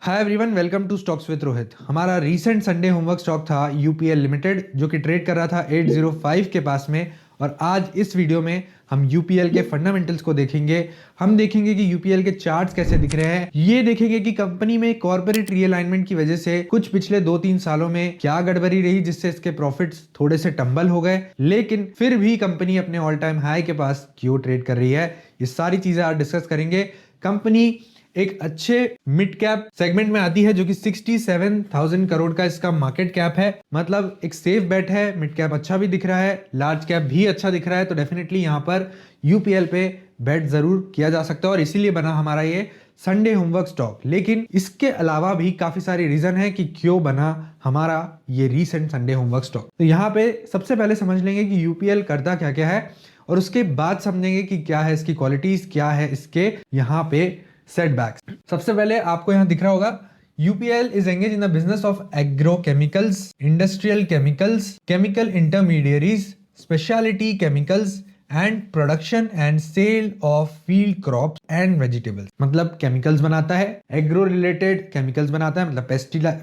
Hi everyone, welcome to stocks with Rohit. हमारा recent Sunday homework stock था UPL limited, जो कि ट्रेड कर रहा था 805 के पास में। और आज इस वीडियो में हम यूपीएल के फंडामेंटल्स को देखेंगे। हम देखेंगे कि यूपीएल के चार्ट्स कैसे दिख रहे हैं। ये देखेंगे कि कंपनी में कॉर्पोरेट रीअलाइनमेंट की वजह से कुछ पिछले 2-3 सालों में क्या गड़बड़ी रही, जिससे इसके प्रॉफिट्स थोड़े से टंबल हो गए, लेकिन फिर भी कंपनी अपने ऑल टाइम हाई के पास क्यों ट्रेड कर रही है। ये सारी चीजें आज डिस्कस करेंगे। कंपनी एक अच्छे मिड कैप सेगमेंट में आती है, जो कि 67,000 करोड़ का इसका मार्केट कैप है। मतलब एक सेफ बेट है। मिड कैप अच्छा भी दिख रहा है, लार्ज कैप भी अच्छा दिख रहा है, तो डेफिनेटली यहाँ पर यूपीएल पे बेट जरूर किया जा सकता है, और इसीलिए बना हमारा ये संडे होमवर्क स्टॉक। लेकिन इसके अलावा भी काफी सारी रीजन है कि क्यों बना हमारा ये रीसेंट संडे होमवर्क स्टॉक। तो यहाँ पे सबसे पहले समझ लेंगे कि यूपीएल करता क्या क्या है, और उसके बाद समझेंगे कि क्या है इसकी क्वालिटीज, क्या है इसके यहाँ पे सेटबैक्स। सबसे पहले आपको यहां दिख रहा होगा, UPL is engage in the business of agrochemicals, industrial chemicals, chemical intermediaries, speciality chemicals and production and sale of field crops and vegetables. मतलब केमिकल्स बनाता है, एग्रो रिलेटेड केमिकल्स बनाता है, मतलब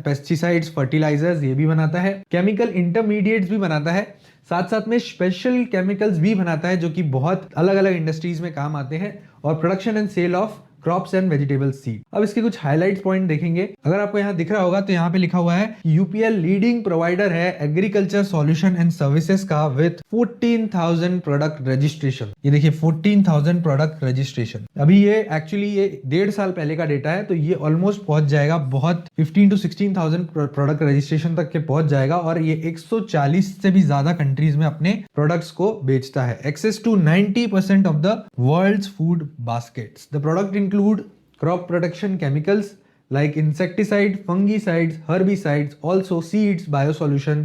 पेस्टिसाइड्स, फर्टिलाइजर्स ये भी बनाता है, केमिकल इंटरमीडिएट्स भी बनाता है, साथ साथ में स्पेशल केमिकल्स भी बनाता है, जो कि बहुत अलग अलग इंडस्ट्रीज में काम आते हैं, और production and sale of crops and vegetable seed. अब इसके कुछ हाइलाइट्स पॉइंट देखेंगे। अगर आपको यहाँ दिख रहा होगा तो यहाँ पे लिखा हुआ है यूपीएल लीडिंग प्रोवाइडर है एग्रीकल्चर सॉल्यूशन एंड सर्विसेज का, विद 14,000 प्रोडक्ट रजिस्ट्रेशन। ये देखिए 14,000 प्रोडक्ट रजिस्ट्रेशन। अभी ये एक्चुअली ये 1.5 साल पहले का डेटा है, तो ये ऑलमोस्ट पहुंच जाएगा, बहुत 15 to 16,000 प्रोडक्ट रजिस्ट्रेशन तक के पहुंच जाएगा, और ये 140 से भी ज्यादा कंट्रीज में अपने प्रोडक्ट्स को बेचता है। Access to 90% of the world's food baskets. The product include crop protection chemicals like insecticide, fungicides, herbicides, also seeds, biosolution.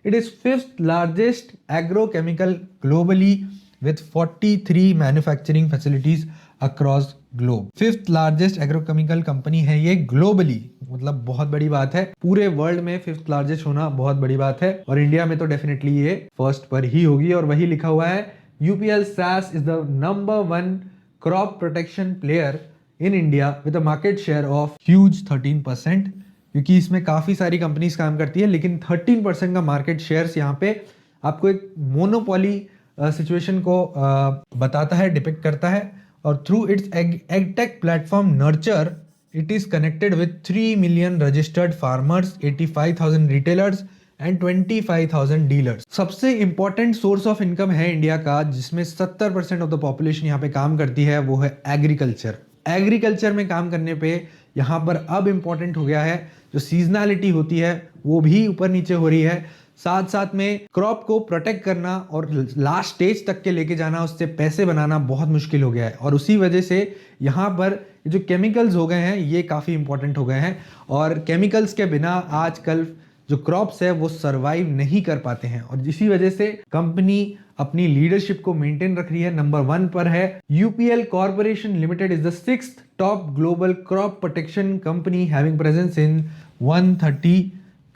It is 5th largest agrochemical globally with 43 manufacturing facilities across globe. 5th largest agrochemical company है ये globally, मतलब बहुत बड़ी बात है। पूरे world में 5th largest होना बहुत बड़ी बात है, और इंडिया में तो डेफिनेटली ये फर्स्ट पर ही होगी। और वही लिखा हुआ है UPL SAS is the number 1 crop protection player in India with a market share of huge 13%, क्योंकि इसमें काफी सारी कंपनीज काम करती है, लेकिन 13% का मार्केट शेयर्स यहाँ पे आपको एक मोनोपोली सिचुएशन को बताता है, डिपिक्ट करता है। और through its agtech platform nurture, it is connected with 3 million registered farmers, 85,000 retailers and 25,000 dealers. सबसे इंपॉर्टेंट सोर्स ऑफ इनकम है इंडिया का, जिसमें 70% ऑफ द पॉपुलेशन यहाँ पे काम करती है, वो है एग्रीकल्चर। एग्रीकल्चर में काम करने पे यहाँ पर अब इंपॉर्टेंट हो गया है, जो सीजनैलिटी होती है वो भी ऊपर नीचे हो रही है, साथ साथ में क्रॉप को प्रोटेक्ट करना और लास्ट स्टेज तक के लेके जाना, उससे पैसे बनाना बहुत मुश्किल हो गया है। और उसी वजह से यहाँ पर जो केमिकल्स हो गए हैं ये काफ़ी इंपॉर्टेंट हो गए हैं, और केमिकल्स के बिना आजकल जो क्रॉप्स है वो सरवाइव नहीं कर पाते हैं, और इसी वजह से कंपनी अपनी लीडरशिप को मेंटेन रख रही है। नंबर 1 पर है UPL corporation limited is the 6th top global crop protection company having presence in 130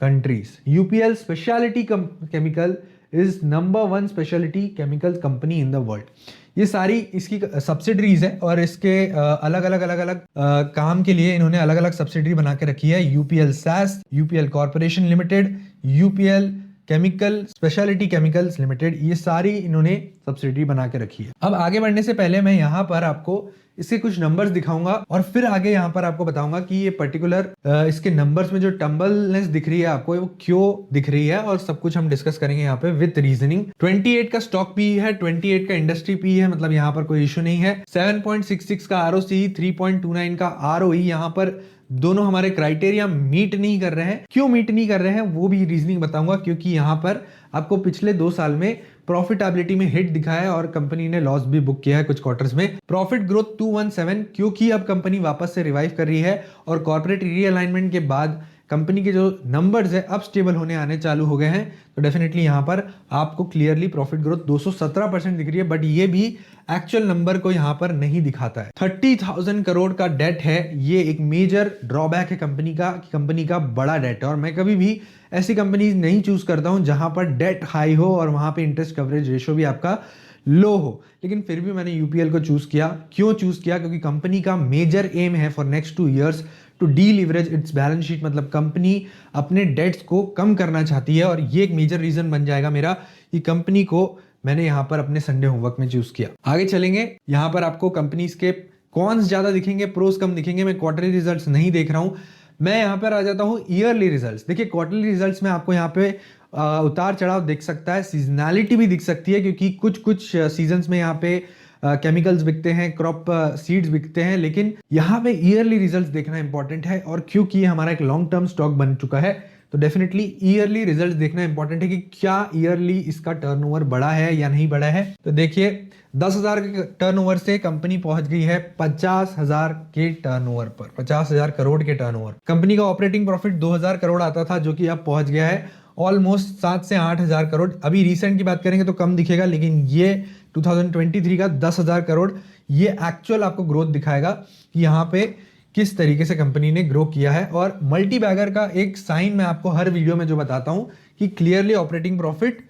countries. UPL speciality chemical is number 1 speciality chemical company in the world. ये सारी इसकी सब्सिडरीज है, और इसके अलग अलग काम के लिए इन्होंने अलग अलग सब्सिडरी बना के रखी है। UPL SAS, UPL corporation limited, UPL chemical speciality chemicals limited, ये सारी इन्होंने सब्सिडरी बना के रखी है। अब आगे बढ़ने से पहले मैं यहाँ पर आपको इसके कुछ नंबर्स दिखाऊंगा, और फिर आगे यहाँ पर आपको बताऊंगा कि ये पर्टिकुलर इसके नंबर्स में जो टम्बलनेस दिख रही है आपको, वो क्यों दिख रही है, और सब कुछ हम डिस्कस करेंगे यहाँ पे विद रीजनिंग। 28 का स्टॉक पी है, 28 का इंडस्ट्री पी है, मतलब यहाँ पर कोई इश्यू नहीं है। 7.66 का ROC, 3.29 का ROE, यहाँ पर दोनों हमारे क्राइटेरिया मीट नहीं कर रहे हैं। क्यों मीट नहीं कर रहे हैं वो भी रीजनिंग बताऊंगा, क्योंकि यहाँ पर आपको पिछले 2 साल में प्रॉफिटेबिलिटी में हिट दिखा है, और कंपनी ने लॉस भी बुक किया है कुछ क्वार्टर्स में। प्रॉफिट ग्रोथ 217, क्योंकि अब कंपनी वापस से रिवाइव कर रही है, और कॉर्पोरेट रीअलाइनमेंट के बाद कंपनी के जो नंबर्स है अब स्टेबल होने आने चालू हो गए हैं, तो डेफिनेटली यहाँ पर आपको क्लियरली प्रॉफिट ग्रोथ 217% दिख रही है, बट ये भी एक्चुअल नंबर को यहाँ पर नहीं दिखाता है। 30,000 करोड़ का डेट है, ये एक मेजर ड्रॉबैक है कंपनी का, कि कंपनी का बड़ा डेट है, और मैं कभी भी ऐसी कंपनीज नहीं चूज करता हूं जहां पर डेट हाई हो और वहां पे इंटरेस्ट कवरेज रेशियो भी आपका लो हो। लेकिन फिर भी मैंने यूपीएल को चूज किया। क्यों चूज किया? क्योंकि कंपनी का मेजर एम है for next 2 years to deleverage its balance sheet, मतलब कंपनी अपने डेट्स को कम करना चाहती है और ये एक मेजर रीजन बन जाएगा मेरा कि कंपनी को मैंने यहाँ पर अपने संडे होमवर्क में चूज किया। आगे चलेंगे, यहाँ पर आपको कंपनीज के कॉन्स ज्यादा दिखेंगे, प्रोस कम दिखेंगे। मैं क्वार्टरली रिजल्ट्स नहीं देख रहा हूं, मैं यहाँ पर आ जाता हूँ ईयरली रिजल्ट्स। देखिए क्वार्टरली रिजल्ट्स में आपको यहाँ पे उतार चढ़ाव दिख सकता है, सीजनैलिटी भी दिख सकती है, क्योंकि कुछ कुछ सीजन्स में यहाँ पे केमिकल्स बिकते हैं, क्रॉप सीड्स बिकते हैं, लेकिन यहाँ पे ईयरली रिजल्ट्स देखना इंपॉर्टेंट है। और क्योंकि हमारा एक लॉन्ग टर्म स्टॉक बन चुका है तो डेफिनेटली ईयरली रिजल्ट्स देखना इंपॉर्टेंट है कि क्या ईयरली इसका टर्नओवर बढ़ा है या नहीं बढ़ा है। तो देखिए 10,000 के टर्नओवर से कंपनी पहुंच गई है 50,000 के टर्नओवर पर, 50,000 करोड़ के टर्नओवर। कंपनी का ऑपरेटिंग प्रॉफिट 2,000 करोड़ आता था, जो कि अब पहुंच गया है ऑलमोस्ट 7 से 8,000 करोड़। अभी रिसेंट की बात करेंगे तो कम दिखेगा, लेकिन ये 2023 का 10,000 करोड़ ये एक्चुअल आपको ग्रोथ दिखाएगा कि यहाँ पे किस तरीके से कंपनी ने ग्रो किया है। और मल्टी बैगर का एक साइन मैं आपको हर वीडियो में जो बताता हूं कि क्लियरली ऑपरेटिंग प्रॉफिट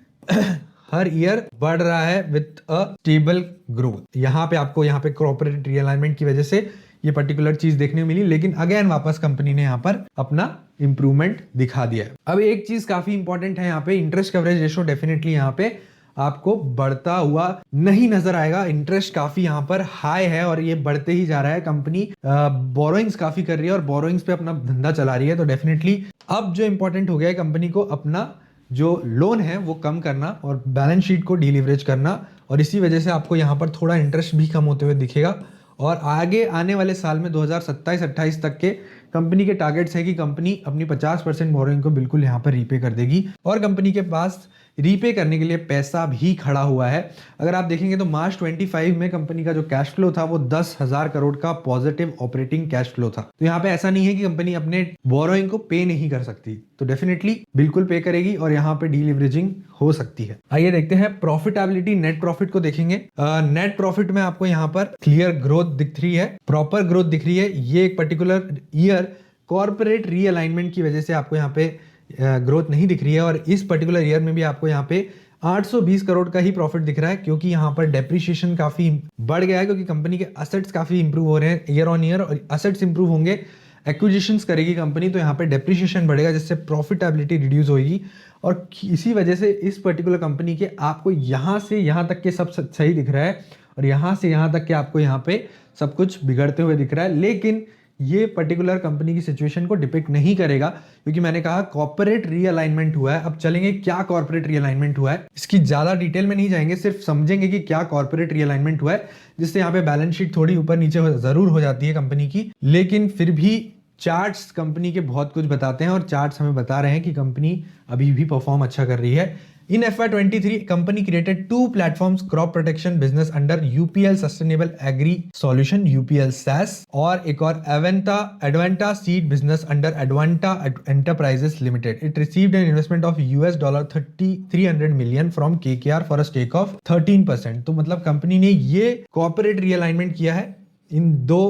हर ईयर बढ़ रहा है विथ अ स्टेबल ग्रोथ। यहाँ पे आपको यहाँ पे कॉर्पोरेट रीअलाइनमेंट की वजह से ये पर्टिकुलर चीज देखने को मिली, लेकिन अगेन वापस कंपनी ने यहाँ पर अपना इंप्रूवमेंट दिखा दिया है। अब एक चीज काफी इंपॉर्टेंट है यहाँ पे, इंटरेस्ट कवरेज रेशो डेफिनेटली यहाँ पे आपको बढ़ता हुआ नहीं नजर आएगा। इंटरेस्ट काफी यहाँ पर हाई है और ये बढ़ते ही जा रहा है। कंपनी बोरोइंग्स काफी कर रही है और बोरोइंग्स पे अपना धंधा चला रही है। तो डेफिनेटली अब जो इंपॉर्टेंट हो गया है कंपनी को अपना जो लोन है वो कम करना और बैलेंस शीट को डीलीवरेज करना, और इसी वजह से आपको यहाँ पर थोड़ा इंटरेस्ट भी कम होते हुए दिखेगा। और आगे आने वाले साल में 2027-28 तक के कंपनी के टारगेट्स है कि कंपनी अपनी 50% बोरोइंग को बिल्कुल यहाँ पर रीपे कर देगी और कंपनी के पास रीपे करने के लिए पैसा भी खड़ा हुआ है। अगर आप देखेंगे तो मार्च 25 में कंपनी का जो कैश फ्लो था वो 10,000 करोड़ का पॉजिटिव ऑपरेटिंग कैश फ्लो था। तो यहाँ पे ऐसा नहीं है कि कंपनी अपने बोरोइंग को पे नहीं कर सकती, तो डेफिनेटली बिल्कुल पे करेगी और यहाँ पे डीलिवरेजिंग हो सकती है। आइए देखते हैं प्रॉफिटेबिलिटी, नेट प्रॉफिट को देखेंगे। नेट प्रॉफिट में आपको यहाँ पर क्लियर ग्रोथ दिख रही है, प्रॉपर ग्रोथ दिख रही है। ये एक पर्टिकुलर ईयर कॉर्पोरेट रीअलाइनमेंट की वजह से आपको यहाँ पे ग्रोथ नहीं दिख रही है, और इस पर्टिकुलर ईयर में भी आपको यहाँ पे 820 करोड़ का ही प्रॉफिट दिख रहा है, क्योंकि यहाँ पर डेप्रिसिएशन काफी बढ़ गया है, क्योंकि कंपनी के असेट्स काफी इंप्रूव हो रहे हैं ईयर ऑन ईयर, और असेट्स इंप्रूव होंगे, एक्विजिशंस करेगी कंपनी, तो यहाँ पे डेप्रिसिएशन बढ़ेगा जिससे प्रॉफिटेबिलिटी रिड्यूस होगी। और इसी वजह से इस पर्टिकुलर कंपनी के आपको यहाँ से यहाँ तक के सब सही दिख रहा है और यहाँ से यहाँ तक के आपको यहाँ पे सब कुछ बिगड़ते हुए दिख रहा है। लेकिन ये पर्टिकुलर कंपनी की सिचुएशन को डिपिक्ट नहीं करेगा, क्योंकि मैंने कहा कॉर्पोरेट रीअलाइनमेंट हुआ है। अब चलेंगे क्या कॉर्पोरेट रीअलाइनमेंट हुआ है, इसकी ज्यादा डिटेल में नहीं जाएंगे, सिर्फ समझेंगे कि क्या कॉर्पोरेट रीअलाइनमेंट हुआ है, जिससे यहाँ पे बैलेंस शीट थोड़ी ऊपर नीचे जरूर हो जाती है कंपनी की, लेकिन फिर भी चार्ट्स कंपनी के बहुत कुछ बताते हैं और चार्ट्स हमें बता रहे हैं कि कंपनी अभी भी परफॉर्म अच्छा कर रही है। In FY23, company created 2 platforms crop protection business under UPL Sustainable Agri Solution UPL SAS, और एक और Advanta Seed Business under Advanta Enterprises Limited. It received an investment of $300 million from KKR for a stake of 13%. तो मतलब company ने ये corporate realignment किया है, इन दो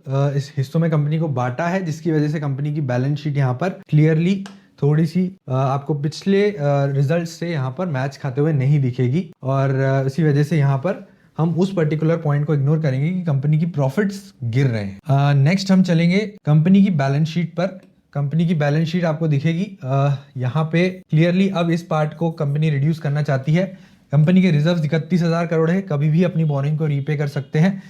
इस हिस्सों में कंपनी को बांटा है, जिसकी वजह से कंपनी की बैलेंस शीट यहाँ पर क्लियरली थोड़ी सी आपको पिछले रिजल्ट से यहाँ पर मैच खाते हुए नहीं दिखेगी, और इसी वजह से यहाँ पर हम उस पर्टिकुलर पॉइंट को इग्नोर करेंगे कि कंपनी की प्रॉफिट्स गिर रहे हैं। नेक्स्ट हम चलेंगे कंपनी की बैलेंस शीट पर। कंपनी की बैलेंस शीट आपको दिखेगी यहाँ पे क्लियरली। अब इस पार्ट को कंपनी रिड्यूस करना चाहती है। कंपनी के रिजर्व 31,000 करोड़ है, कभी भी अपनी बोरिंग को रीपे कर सकते हैं।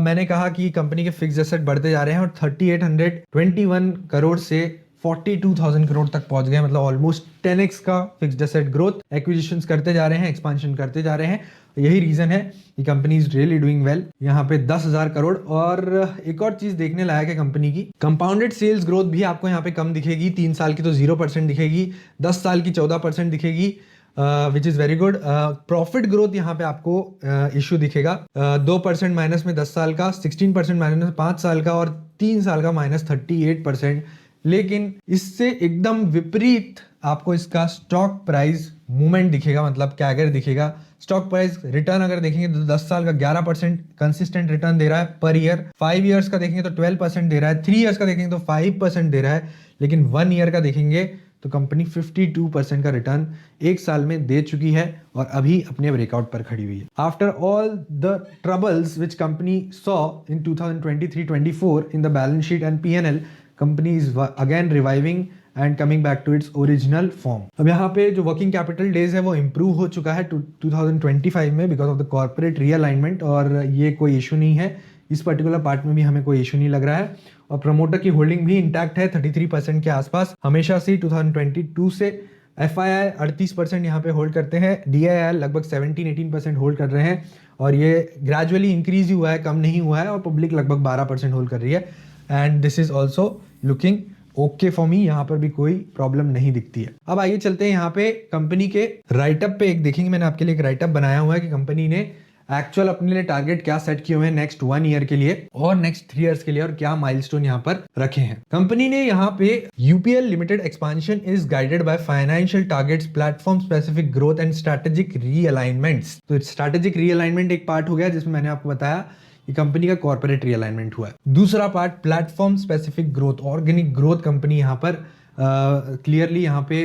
मैंने कहा कि कंपनी के फिक्स एसेट बढ़ते जा रहे हैं और 3821 करोड़ से 42,000 करोड़ तक पहुंच गए, मतलब ऑलमोस्ट 10x का फिक्स्ड एसेट ग्रोथ। एक्विजिशंस करते जा रहे हैं, एक्सपांशन करते जा रहे हैं, यही रीजन है कि company is really doing well. यहाँ पे 10,000 करोड़। और एक और चीज देखने लायक है कंपनी की, कंपाउंडेड सेल्स ग्रोथ भी आपको यहाँ पे कम दिखेगी। 3 साल की तो 0% दिखेगी, 10 साल की 14% दिखेगी, which is very good. Profit growth यहाँ पे आपको इश्यू दिखेगा, 2% माइनस में 10 साल का, 16% माइनस में 5 साल का, और 3 साल का माइनस 38%। लेकिन इससे एकदम विपरीत आपको इसका स्टॉक प्राइस मूवमेंट दिखेगा, मतलब कैगर दिखेगा। स्टॉक प्राइस रिटर्न अगर देखेंगे तो 10 साल का 11% कंसिस्टेंट रिटर्न दे रहा है पर ईयर, 5 ईयर्स का देखेंगे तो 12% दे रहा है, 3 ईयर्स का देखेंगे तो 5% दे रहा है, लेकिन 1 ईयर का देखेंगे तो कंपनी 52% का रिटर्न एक साल में दे चुकी है और अभी अपने ब्रेकआउट पर खड़ी हुई है। After all the troubles which company saw in 2023-24 in the balance sheet and P&L, company is again reviving and coming back to its original form. अब यहाँ पे जो वर्किंग कैपिटल डेज है वो इम्प्रूव हो चुका है 2025 में because of the corporate realignment, और ये कोई इशू नहीं है, इस पर्टिकुलर पार्ट में भी हमें कोई इशू नहीं लग रहा है। और प्रमोटर की होल्डिंग भी इंटैक्ट है 33% के आसपास, हमेशा से 2022 से। FII 38% यहाँ पे होल्ड करते हैं, DII लगभग 17-18% होल्ड कर रहे हैं, और ये ग्रेजुअली इंक्रीज ही हुआ है, कम नहीं हुआ है, और पब्लिक लगभग 12% होल्ड कर रही है। And this is also looking okay for me, यहाँ पर भी कोई प्रॉब्लम नहीं दिखती है। अब आइए चलते हैं यहाँ पे कंपनी के राइटअप पे, एक देखेंगे, मैंने आपके लिए एक राइटअप बनाया हुआ है कि कंपनी ने एक्चुअल अपने लिए टारगेट क्या सेट किए हुए हैं नेक्स्ट 1 ईयर के लिए और नेक्स्ट 3 इयर्स के लिए, और क्या माइलस्टोन यहाँ पर रखे हैं। कंपनी ने यहाँ पे UPL limited expansion is guided by financial targets, platform specific growth and strategic realignments. तो स्ट्रेटेजिक रीअलाइनमेंट एक पार्ट हो गया जिसमें मैंने आपको बताया कि कंपनी का कॉर्पोरेट रीअलाइनमेंट हुआ है। दूसरा part platform specific growth, organic growth company यहाँ पर क्लियरली यहाँ पे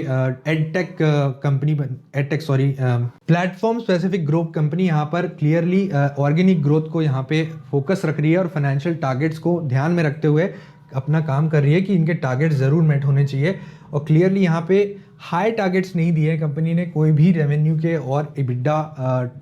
edtech company, platform specific growth company यहाँ पर क्लियरली ऑर्गेनिक ग्रोथ को यहाँ पे फोकस रख रही है और फाइनेंशियल टारगेट्स को ध्यान में रखते हुए अपना काम कर रही है कि इनके टारगेट्स जरूर मेट होने चाहिए। और क्लियरली यहाँ पे हाई टारगेट्स नहीं दिए कंपनी ने, कोई भी रेवेन्यू के और EBITDA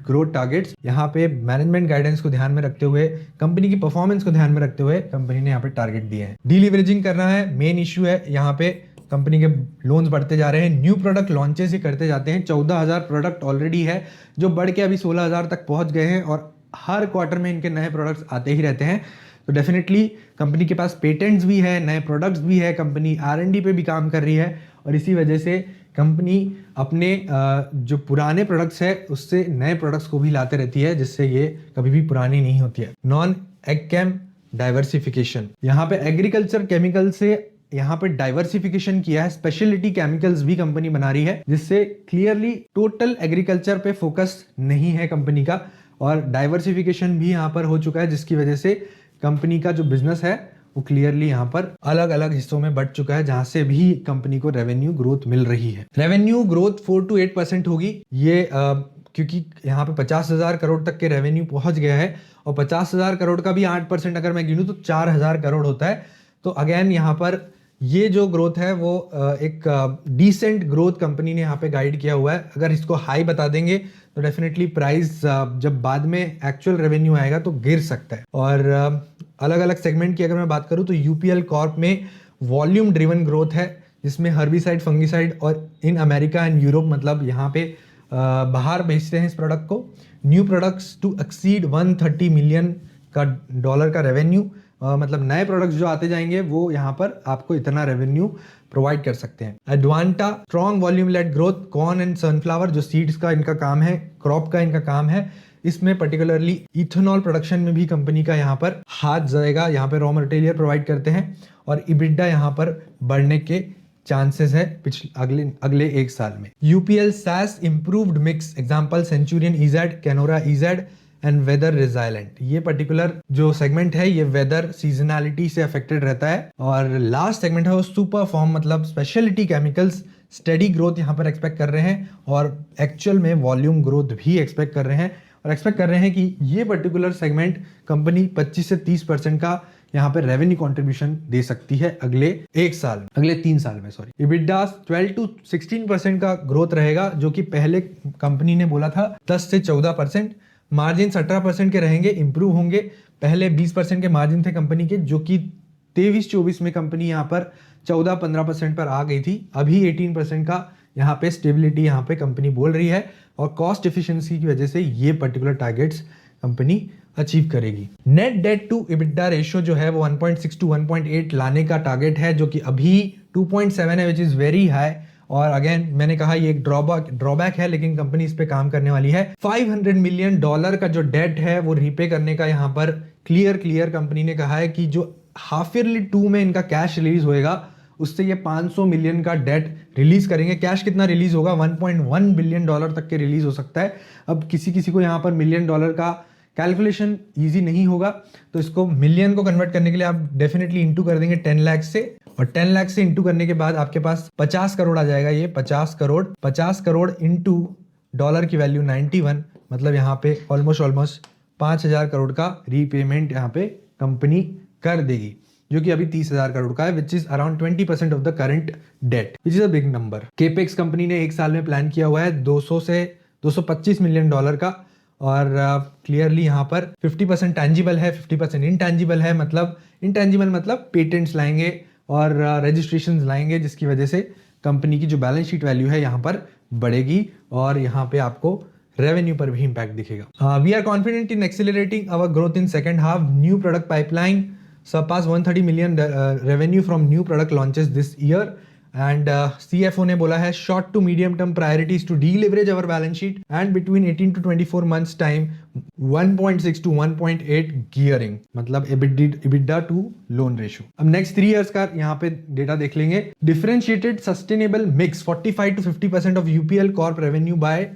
ग्रोथ टारगेट्स। यहाँ पे मैनेजमेंट गाइडेंस को ध्यान में रखते हुए, कंपनी की परफॉर्मेंस को ध्यान में रखते हुए कंपनी ने यहाँ पे टारगेट दिए हैं। डीलिवरेजिंग करना है, मेन इश्यू है यहाँ पे। कंपनी के लोन्स बढ़ते जा रहे हैं, न्यू प्रोडक्ट लॉन्चेस ही करते जाते हैं। 14,000 प्रोडक्ट ऑलरेडी है जो बढ़ के अभी 16,000 तक पहुंच गए हैं, और हर क्वार्टर में इनके नए प्रोडक्ट्स आते ही रहते हैं। तो डेफिनेटली कंपनी के पास पेटेंट्स भी है, नए प्रोडक्ट्स भी है, कंपनी R&D पे भी काम कर रही है, और इसी वजह से कंपनी अपने जो पुराने प्रोडक्ट्स है उससे नए प्रोडक्ट्स को भी लाते रहती है, जिससे ये कभी भी पुरानी नहीं होती है। नॉन एग्केम डाइवर्सिफिकेशन, यहाँ पे एग्रीकल्चर केमिकल से यहाँ पे डाइवर्सिफिकेशन किया है, स्पेशलिटी केमिकल्स भी कंपनी बना रही है, जिससे क्लियरली टोटल एग्रीकल्चर पे फोकस नहीं है कंपनी का, और डाइवर्सिफिकेशन भी यहाँ पर हो चुका है, जिसकी वजह से कंपनी का जो बिजनेस है वो क्लियरली यहाँ पर अलग अलग हिस्सों में बढ़ चुका है, जहां से भी कंपनी को रेवेन्यू ग्रोथ मिल रही है। रेवेन्यू ग्रोथ 4 to 8% होगी ये, क्योंकि यहाँ पे 50,000 करोड़ तक के रेवेन्यू पहुंच गया है, और 50,000 करोड़ का भी 8% अगर मैं गिनूं तो 4,000 करोड़ होता है। तो अगेन यहाँ पर ये जो ग्रोथ है वो एक डिसेंट ग्रोथ कंपनी ने यहाँ पे गाइड किया हुआ है। अगर इसको हाई बता देंगे तो डेफिनेटली प्राइस जब बाद में एक्चुअल रेवेन्यू आएगा तो गिर सकता है। और अलग अलग सेगमेंट की अगर मैं बात करूँ तो UPL कॉर्प में वॉल्यूम ड्रिवन ग्रोथ है, जिसमें हर्बिसाइड, फंगिसाइड और इन अमेरिका एंड यूरोप, मतलब यहाँ पे बाहर बेचते हैं इस प्रोडक्ट को। New products to exceed $130 million का रेवेन्यू, मतलब नए प्रोडक्ट्स जो आते जाएंगे वो यहाँ पर आपको इतना रेवेन्यू प्रोवाइड कर सकते हैं। Advanta strong volume led growth, corn and sunflower जो सीड्स का इनका काम है, क्रॉप का इनका काम है, इसमें पर्टिकुलरली इथेनॉल प्रोडक्शन में भी कंपनी का यहाँ पर हाथ जाएगा। यहाँ पे रॉ मटेरियल प्रोवाइड करते हैं, और EBITDA यहाँ पर बढ़ने के चांसेस है अगले 1 साल में। UPL SaaS improved mix, example Centurion EZ, कैनोरा EZ एंड वेदर रेजाइलेंट। ये पर्टिकुलर जो सेगमेंट है ये वेदर सीजनैलिटी से अफेक्टेड रहता है। और लास्ट सेगमेंट है वो सुपर फॉर्म, मतलब स्पेशलिटी केमिकल्स, स्टेडी ग्रोथ यहाँ पर एक्सपेक्ट कर रहे हैं, और एक्चुअल में वॉल्यूम ग्रोथ भी एक्सपेक्ट कर रहे हैं, और एक्सपेक्ट कर रहे हैं कि ये पर्टिकुलर सेगमेंट कंपनी 25 से 30% का यहाँ पे रेवेन्यू कंट्रीब्यूशन दे सकती है अगले 3 साल में। सॉरी, EBITDA 12 to 16% का ग्रोथ रहेगा, जो कि पहले कंपनी ने बोला था 10 से 14%। मार्जिन 18% के रहेंगे, इंप्रूव होंगे। पहले 20% के मार्जिन थे कंपनी के, जो कि 23-24 में कंपनी यहाँ पर 14-15% पर आ गई थी। अभी 18% का यहाँ पे स्टेबिलिटी यहाँ पे कंपनी बोल रही है, और कॉस्ट एफिशिएंसी की वजह से ये पर्टिकुलर टारगेट्स कंपनी अचीव करेगी। Net debt to EBITDA ratio जो है वो 1.6 to 1.8 लाने का टारगेट है, जो कि अभी 2.7 है, विच इज वेरी हाई। और अगेन मैंने कहा ये एक ड्रॉबैक है, लेकिन कंपनी इस पे काम करने वाली है। $500 मिलियन का जो डेट है वो रीपे करने का यहाँ पर क्लियर कंपनी ने कहा है कि जो हाफ ईयरली 2 में इनका कैश रिलीज होएगा उससे ये $500 मिलियन का डेट रिलीज करेंगे। कैश कितना रिलीज होगा? $1.1 बिलियन तक के रिलीज हो सकता है। अब किसी को यहाँ पर $1 मिलियन का कैलकुलेशन इजी नहीं होगा, तो इसको मिलियन को कन्वर्ट करने के लिए आप डेफिनेटली इंटू कर देंगे 10 लाख से, और 10 लाख से इंटू करने के बाद आपके पास 50 करोड़ आ जाएगा। ये 50 करोड़ इंटू डॉलर की वैल्यू 91, मतलब यहाँ पे ऑलमोस्ट 5,000 करोड़ का रीपेमेंट यहाँ पे कंपनी कर देगी। जो कि अभी 30,000 करोड़ का है, which is around 20% of the current debt, which is a big number. Capex company ने एक साल में प्लान किया हुआ है 200 से 225 मिलियन डॉलर का, और क्लियरली यहाँ पर 50% टैंजिबल है, 50% इनटैंजिबल है। मतलब इनटैंजिबल मतलब पेटेंट्स लाएंगे और रजिस्ट्रेशन लाएंगे, जिसकी वजह से कंपनी की जो बैलेंस शीट वैल्यू है यहाँ पर बढ़ेगी और यहाँ पे आपको रेवेन्यू पर भी इम्पैक्ट दिखेगा। We are confident in accelerating our growth in second half. New product pipeline surpass 130 million revenue from new product launches this year, and CFO ने बोला है short to medium term priorities to deleverage our balance sheet and between 18 to 24 months time 1.6 to 1.8 gearing, मतलब EBITDA to loan ratio। अब next 3 years का यहाँ पे data देख लेंगे। differentiated sustainable mix 45 to 50% of UPL Corp revenue by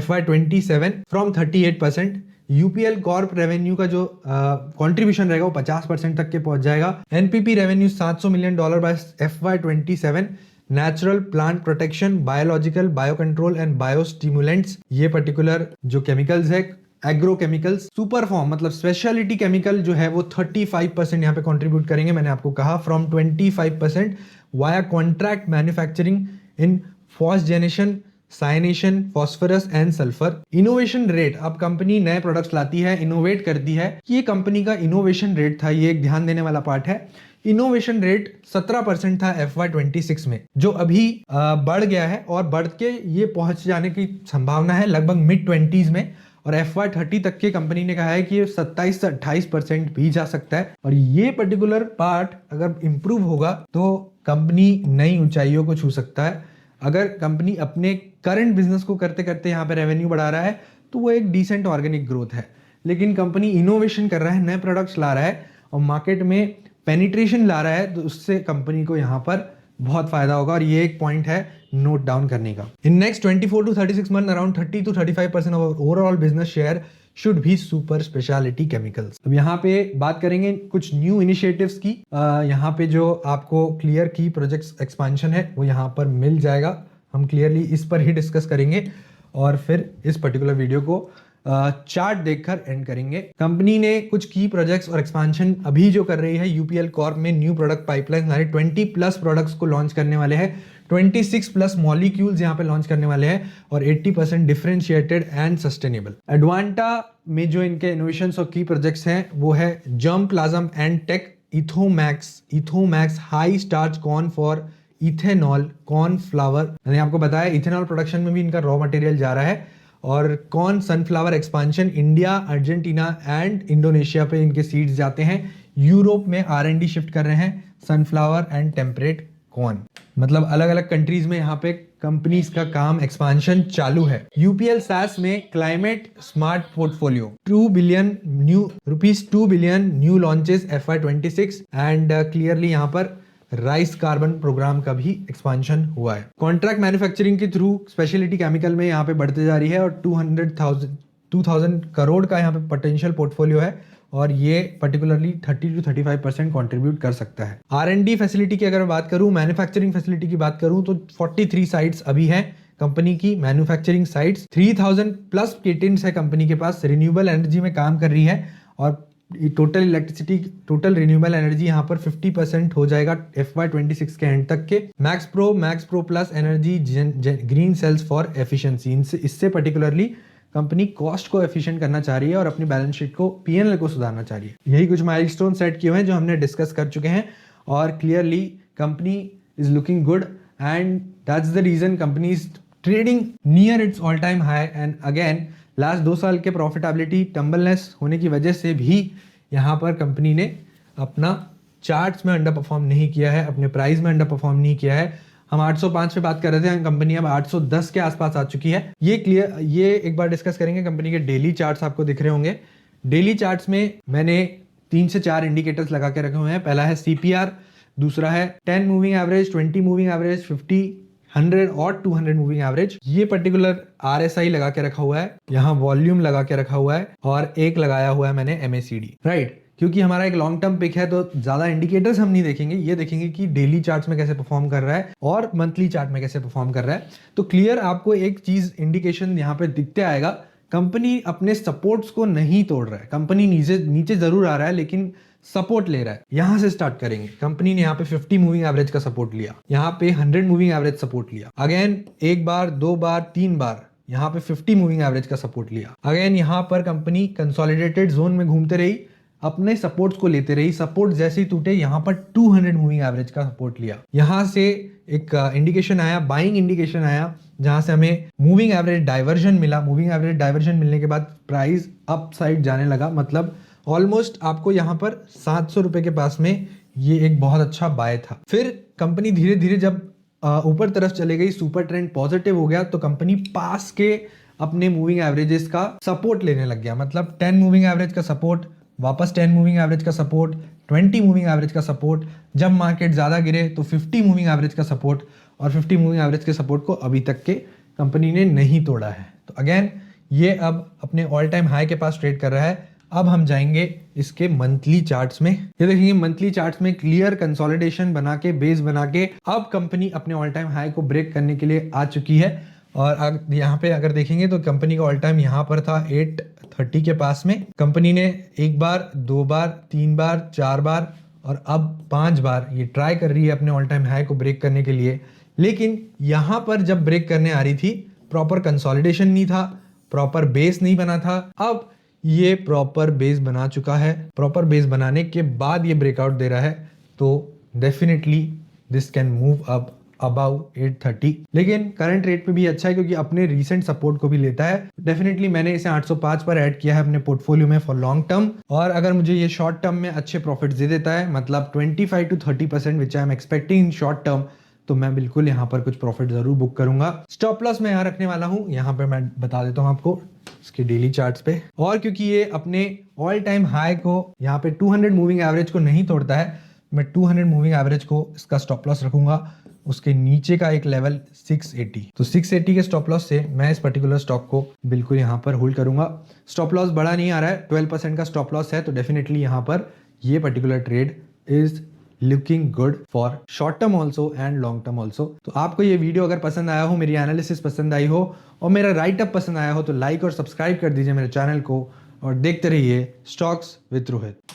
FY27 from 38%। UPL Corp revenue का जो contribution रहेगा वो 50% तक के पहुंच जाएगा। NPP revenue $700 million bye FY27। Natural plant protection, biological, bio control and bio stimulants, ये पर्टिकुलर जो केमिकल्स है, एग्रो केमिकल्स, सुपर फॉर्म मतलब स्पेशलिटी केमिकल जो है वो 35% यहाँ पे कंट्रीब्यूट करेंगे। मैंने आपको कहा from 25% via contract manufacturing in phosgenation, cyanation, phosphorus and sulphur. Innovation rate, अब कंपनी नए प्रोडक्ट्स लाती है, इनोवेट करती है, ये कंपनी का इनोवेशन रेट था, ये एक ध्यान देने वाला पार्ट है। इनोवेशन रेट 17% था FY26 में, जो अभी बढ़ गया है और बढ़ के ये पहुंच जाने की संभावना है लगभग मिड 20s में, और FY30 तक के कंपनी ने कहा है कि ये 27 से 28% भी जा सकता है। और ये पर्टिकुलर पार्ट अगर इंप्रूव होगा तो कंपनी नई ऊंचाइयों को छू सकता है। अगर कंपनी अपने करंट बिजनेस को करते करते यहाँ पे रेवेन्यू बढ़ा रहा है तो वो एक डिसेंट ऑर्गेनिक ग्रोथ है, लेकिन कंपनी इनोवेशन कर रहा है, नए प्रोडक्ट्स ला रहा है और मार्केट में पेनिट्रेशन ला रहा है, तो उससे कंपनी को यहाँ पर बहुत फायदा होगा, और ये एक पॉइंट है नोट डाउन करने का। In next 24 to 36 month around 30 to 35% of overall business share should भी सुपर स्पेशलिटी केमिकल्स। अब यहाँ पे बात करेंगे कुछ न्यू इनिशिएटिव्स की। यहाँ पे जो आपको क्लियर की प्रोजेक्ट्स एक्सपांशन है वो यहाँ पर मिल जाएगा, हम क्लियरली इस पर ही डिस्कस करेंगे और फिर इस पर्टिकुलर वीडियो को चार्ट देखकर एंड करेंगे। कंपनी ने कुछ की प्रोजेक्ट्स और एक्सपांशन अभी जो कर रही है यूपीएल कॉर्प में, न्यू प्रोडक्ट पाइपलाइन, 20+ प्रोडक्ट्स को लॉन्च करने वाले हैं, 26+ मॉलिक्यूल्स यहाँ पे लॉन्च करने वाले हैं और 80% डिफरेंशिएटेड एंड सस्टेनेबल। एडवांटा में जो इनके इनोवेशंस और की प्रोजेक्ट्स हैं वो है जर्म प्लाज्म एंड टेक, इथोमैक्स high starch corn for ethanol corn flour. मैंने आपको बताया इथेनॉल प्रोडक्शन में भी इनका रॉ मटेरियल जा रहा है, और corn sunflower expansion, India, Argentina and Indonesia पे इनके सीड्स जाते हैं। यूरोप में R&D शिफ्ट कर रहे हैं सनफ्लावर एंड टेम्परेट कॉर्न, मतलब अलग अलग कंट्रीज में यहाँ पे कंपनीज का काम एक्सपांशन चालू है। यूपीएल सास में climate smart portfolio 2 billion new launches FY26 and clearly यहाँ पर राइस कार्बन प्रोग्राम का भी एक्सपांशन हुआ है। कॉन्ट्रैक्ट मैन्युफैक्चरिंग के थ्रू स्पेशलिटी केमिकल में यहाँ पे बढ़ते जा रही है और 2,000 करोड़ का यहाँ पे पोटेंशियल पोर्टफोलियो है, और ये पर्टिकुलरली 30 to 35% कंट्रीब्यूट कर सकता है। R&D फैसिलिटी की अगर बात करूं, मैन्युफैक्चरिंग फैसिलिटी की बात करूं तो 43 साइट्स अभी हैं कंपनी की, मैन्युफैक्चरिंग साइट्स, 3000+ पेटेंट्स है कंपनी के पास, रिन्यूएबल एनर्जी में काम कर रही है, और टोटल रिन्यूएबल एनर्जी यहाँ पर 50% हो जाएगा FY26 के एंड तक के। Max pro plus energy green cells for efficiency, इससे पर्टिकुलरली कंपनी कॉस्ट को एफिशिएंट करना चाह रही है और अपनी बैलेंस शीट को, P&L को सुधारना चाह रही है। यही कुछ माइलस्टोन सेट किए हुए हैं जो हमने डिस्कस कर चुके हैं, और clearly company is looking good and that's the reason company is trading near its all time high. And again last 2 साल के प्रॉफिटेबिलिटी टम्बलनेस होने की वजह से भी यहाँ पर कंपनी ने अपना चार्ट्स में अंडर परफॉर्म नहीं किया है, अपने प्राइस में अंडर परफॉर्म नहीं किया है। हम 805 पे बात कर रहे थे, कंपनी अब 810 के आसपास आ चुकी है। ये एक बार डिस्कस करेंगे। कंपनी के डेली चार्ट्स आपको दिख रहे होंगे। डेली चार्ट्स में मैंने 3 से 4 इंडिकेटर्स लगा के रखे हुए हैं। पहला है CPR, दूसरा है 10 मूविंग एवरेज, 20 मूविंग एवरेज, 50, 100 और 200 मूविंग एवरेज। ये पर्टिकुलर RSI लगा के रखा हुआ है, यहाँ वॉल्यूम लगा के रखा हुआ है, और एक लगाया हुआ है मैंने MACD, राइट। क्योंकि हमारा एक लॉन्ग टर्म पिक है तो ज्यादा इंडिकेटर्स हम नहीं देखेंगे, ये देखेंगे कि डेली चार्ट्स में कैसे परफॉर्म कर रहा है और मंथली चार्ट में कैसे परफॉर्म कर रहा है। तो क्लियर आपको एक चीज इंडिकेशन यहाँ पे दिखते आएगा, कंपनी अपने सपोर्ट्स को नहीं तोड़ रहा है। कंपनी नीचे जरूर आ रहा है, लेकिन सपोर्ट ले रहा है। यहां से स्टार्ट करेंगे। कंपनी ने यहाँ पे 50 मूविंग एवरेज का सपोर्ट लिया, यहाँ पे 100 मूविंग एवरेज सपोर्ट लिया, अगेन एक बार, दो बार, तीन बार यहाँ पे 50 मूविंग एवरेज का सपोर्ट लिया। अगेन यहाँ पर कंपनी कंसोलिडेटेड जोन में घूमते रही, अपने सपोर्ट्स को लेते रही। सपोर्ट जैसे ही टूटे यहाँ पर 200 मूविंग एवरेज का सपोर्ट लिया। यहाँ से एक इंडिकेशन आया, बाइंग इंडिकेशन आया, जहां से हमें मूविंग एवरेज डाइवर्जन मिला। मूविंग एवरेज डाइवर्जन मिलने के बाद प्राइस अप साइड जाने लगा, मतलब ऑलमोस्ट आपको यहाँ पर 700 रुपए के पास में ये एक बहुत अच्छा बाय था। फिर कंपनी धीरे धीरे जब ऊपर तरफ चले गई, सुपर ट्रेंड पॉजिटिव हो गया, तो कंपनी पास के अपने मूविंग एवरेजेस का सपोर्ट लेने लग गया। मतलब 10 मूविंग एवरेज का सपोर्ट, वापस 10 मूविंग एवरेज का सपोर्ट, 20 मूविंग एवरेज का सपोर्ट, जब मार्केट ज़्यादा गिरे तो 50 मूविंग एवरेज का सपोर्ट, और 50 मूविंग एवरेज के सपोर्ट को अभी तक के कंपनी ने नहीं तोड़ा है। तो अगेन ये अब अपने ऑल टाइम हाई के पास ट्रेड कर रहा है। अब हम जाएंगे इसके मंथली चार्ट्स में। ये देखेंगे मंथली चार्ट्स में क्लियर कंसोलिडेशन बना के, बेस बना के अब कंपनी अपने ऑल टाइम हाई को ब्रेक करने के लिए आ चुकी है। और यहाँ पे अगर देखेंगे तो कंपनी का ऑल टाइम यहाँ पर था 830 के पास में। कंपनी ने एक बार, दो बार, तीन बार, चार बार और अब 5 बार ये ट्राई कर रही है अपने ऑल टाइम हाई को ब्रेक करने के लिए। लेकिन यहाँ पर जब ब्रेक करने आ रही थी, प्रॉपर कंसोलिडेशन नहीं था, प्रॉपर बेस नहीं बना था। अब ये प्रॉपर बेस बना चुका है। प्रॉपर बेस बनाने के बाद ये ब्रेकआउट दे रहा है, तो definitely this can move up above 830। लेकिन करंट रेट पे भी अच्छा है क्योंकि अपने रीसेंट सपोर्ट को भी लेता है। डेफिनेटली मैंने इसे 805 पर ऐड किया है अपने पोर्टफोलियो में फॉर लॉन्ग टर्म। और अगर मुझे ये शॉर्ट टर्म में अच्छे प्रॉफिट्स दे देता है, मतलब 25 to 30% which I am expecting in short term, तो मैं बिल्कुल यहाँ पर कुछ प्रॉफिट जरूर बुक करूंगा। स्टॉप लॉस मैं यहाँ रखने वाला हूँ, यहाँ पे मैं बता देता हूँ आपको इसके डेली चार्ट्स पे। और क्योंकि ये अपने ऑल टाइम हाई को यहाँ पे 200 मूविंग एवरेज को नहीं तोड़ता है, मैं 200 मूविंग एवरेज को इसका स्टॉप लॉस रखूंगा। उसके नीचे का एक लेवल 680, तो 680 के स्टॉप लॉस से मैं इस पर्टिकुलर स्टॉक को बिल्कुल यहाँ पर होल्ड करूंगा। स्टॉप लॉस बड़ा नहीं आ रहा है, 12% का स्टॉप लॉस है, तो डेफिनेटली यहाँ पर ये particular trade is looking good for short term also and long term also. तो आपको ये वीडियो अगर पसंद आया हो, मेरी एनालिसिस पसंद आई हो और मेरा राइट अप पसंद आया हो, तो लाइक और सब्सक्राइब कर दीजिए मेरे चैनल को और देखते रहिए स्टॉक्स विद रोहित।